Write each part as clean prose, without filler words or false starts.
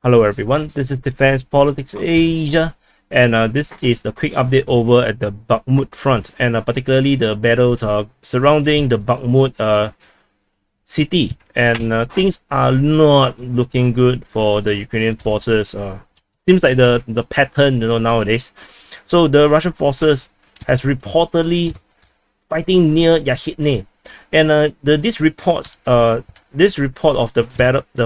Hello everyone, this is Defense Politics Asia, and this is the quick update over at the Bakhmut Front, and particularly the battles surrounding the Bakhmut city, and things are not looking good for the Ukrainian forces. Seems like the pattern, nowadays. So the Russian forces has reportedly fighting near Yahidne, and this report of the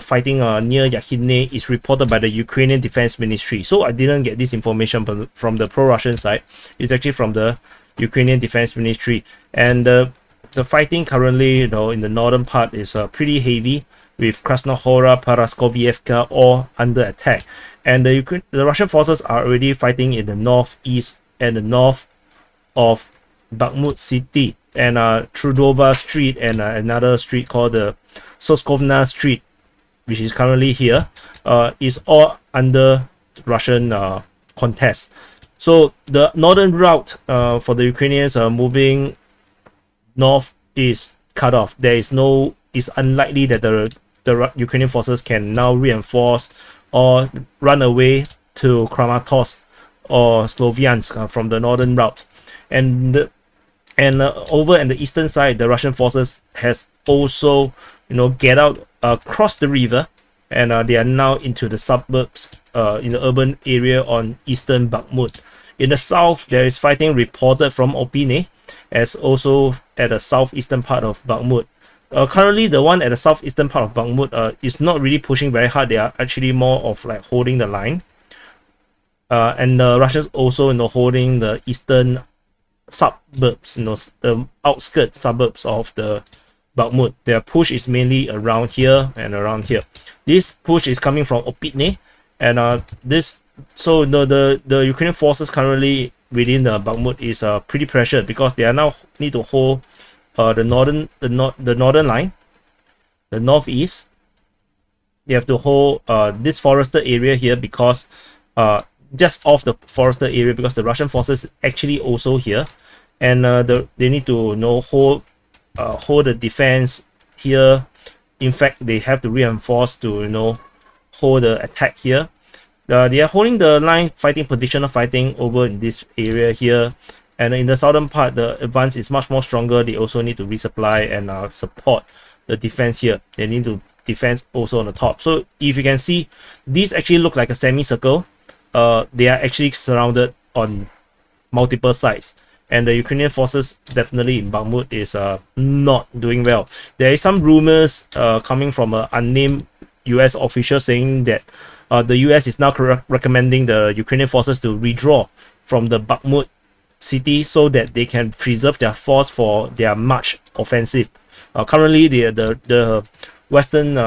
fighting near Yahidne is reported by the Ukrainian Defense Ministry. So I didn't get this information from the pro-Russian side. It's actually from the Ukrainian Defense Ministry, and the fighting currently, in the northern part is pretty heavy, with Krasnohora, Paraskovievka all under attack, and the Russian forces are already fighting in the northeast and the north of Bakhmut City, and Trudova Street, and another street called the Soskovna Street, which is currently here, is all under Russian contest. So the northern route for the Ukrainians moving north is cut off. It's unlikely that the Ukrainian forces can now reinforce or run away to Kramatorsk or Sloviansk from the northern route. And over in the eastern side, the Russian forces has also, get out across the river, and they are now into the suburbs, in the urban area on eastern Bakhmut. In the south, there is fighting reported from Opine, as also at the southeastern part of Bakhmut. Currently, the one at the southeastern part of Bakhmut is not really pushing very hard. They are actually more of like holding the line. And the Russians also, holding the eastern suburbs, the outskirts suburbs of the Bakhmut. Their push is mainly around here and around here. This push is coming from Opitne, and the Ukrainian forces currently within the Bakhmut is pretty pressured, because they are now need to hold the northern line, the northeast. They have to hold this forested area here, because just off the forested area, because the Russian forces actually also here, and they need to hold the defense here. In fact, they have to reinforce to hold the attack here. They are holding the line, fighting positional fighting over in this area here, and in the southern part the advance is much more stronger. They also need to resupply and support the defense here. They need to defense also on the top. So if you can see, these actually look like a semicircle. They are actually surrounded on multiple sides, and the Ukrainian forces definitely in Bakhmut is not doing well. There is some rumors coming from an unnamed US official saying that the US is now recommending the Ukrainian forces to withdraw from the Bakhmut city, so that they can preserve their force for their March offensive. Currently, the Western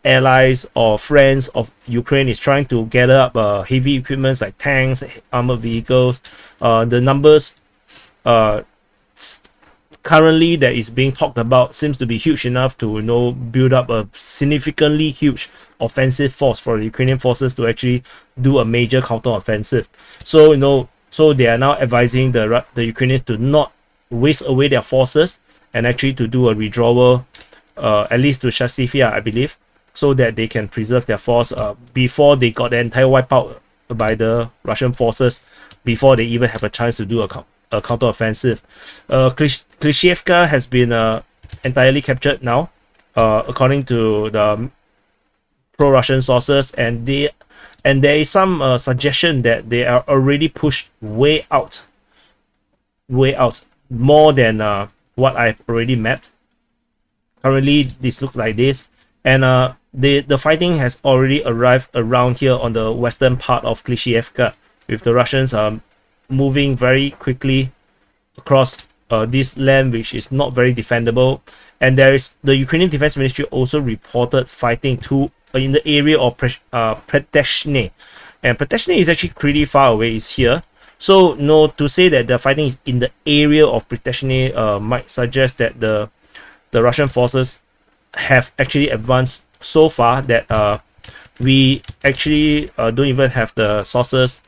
allies or friends of Ukraine is trying to gather up heavy equipments like tanks, armored vehicles. The numbers currently that is being talked about seems to be huge enough to build up a significantly huge offensive force for the Ukrainian forces to actually do a major counter-offensive. So they are now advising the Ukrainians to not waste away their forces, and actually to do a withdrawal, at least to Chasiv, I believe, so that they can preserve their force before they got the entire wipeout by the Russian forces, before they even have a chance to do a counter-offensive. Klishchiivka has been entirely captured now, according to the pro-Russian sources, and there is some suggestion that they are already pushed way out, more than what I've already mapped. Currently, this looks like this, and the fighting has already arrived around here on the western part of Klishchiivka, with the Russians moving very quickly across this land, which is not very defendable. And there is the Ukrainian Defense Ministry also reported fighting in the area of Predtechyne, and Predtechyne is actually pretty far away. It's here. So to say that the fighting is in the area of Predtechyne might suggest that the Russian forces have actually advanced so far that we actually don't even have the sources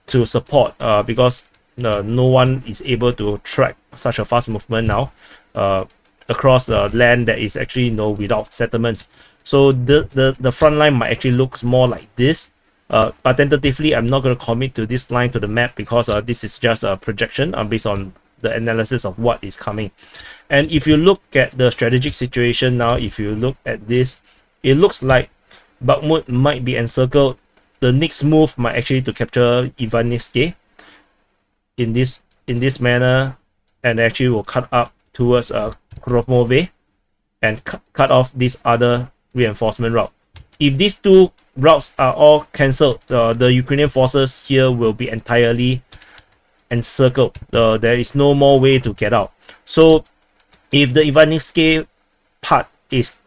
to support, because no one is able to track such a fast movement now across the land that is actually without settlements. So the front line might actually look more like this. But tentatively, I'm not going to commit to this line to the map because this is just a projection based on the analysis of what is coming. And if you look at the strategic situation now, if you look at this, it looks like Bakhmut might be encircled. The next move might actually to capture Ivanivske in this manner, and actually will cut up towards Kromove and cut off this other reinforcement route. If these two routes are all cancelled, the Ukrainian forces here will be entirely encircled. There is no more way to get out. So if the Ivanivske part is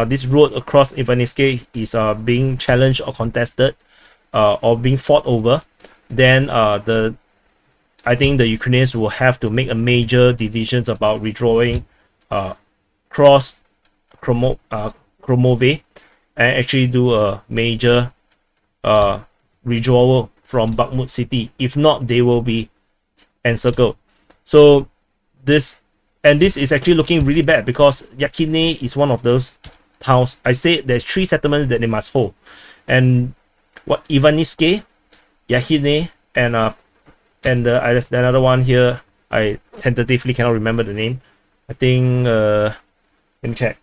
this road across Ivanivske is being challenged or contested or being fought over, then I think the Ukrainians will have to make a major decisions about withdrawing cross Kromove and actually do a major withdrawal from Bakhmut City. If not, they will be encircled. So this is actually looking really bad because Yahidne is one of those towns. I say there's 3 settlements that they must hold, and what Ivanivske, Yahidne, and there's another one here. I tentatively cannot remember the name. I think let me check.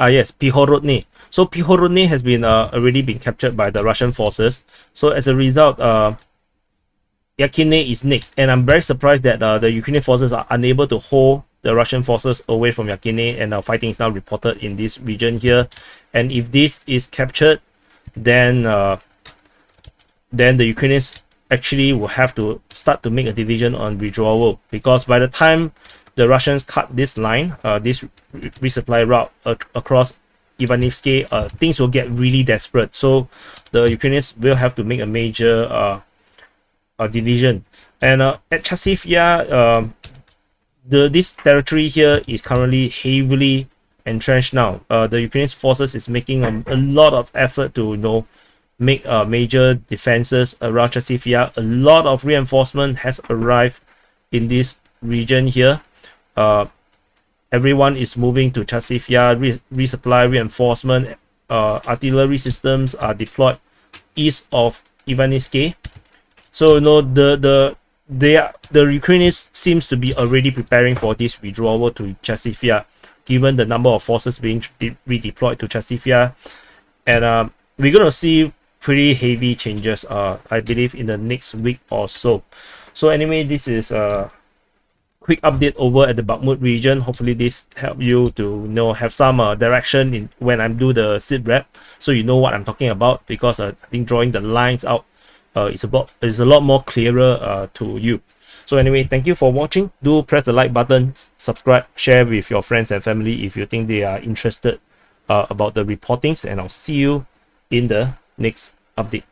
Yes, Pidhorodne. So Pidhorodne has been already been captured by the Russian forces. So as a result, Yahidne is next, and I'm very surprised that the Ukrainian forces are unable to hold the Russian forces away from Yahidne, and fighting is now reported in this region here. And if this is captured, then the Ukrainians actually will have to start to make a decision on withdrawal, because by the time the Russians cut this line, this resupply route across Ivanivske, things will get really desperate. So the Ukrainians will have to make a major division. And at Klishchiivka, this territory here is currently heavily entrenched now. The Ukrainian forces is making a lot of effort to make major defenses around Klishchiivka. A lot of reinforcement has arrived in this region here. Everyone is moving to Klishchiivka, resupply, reinforcement, artillery systems are deployed east of Ivanivske. So the Ukrainians seems to be already preparing for this withdrawal to Klishchiivka, given the number of forces being redeployed to Klishchiivka. And we're gonna see pretty heavy changes, I believe, in the next week or so. So anyway, this is a quick update over at the Bakhmut region. Hopefully this help you to have some direction in when I'm do the sit rep, so you know what I'm talking about, because I think drawing the lines out is a lot more clearer to you. So anyway, thank you for watching. Do press the like button, subscribe, share with your friends and family if you think they are interested about the reportings, and I'll see you in the next update.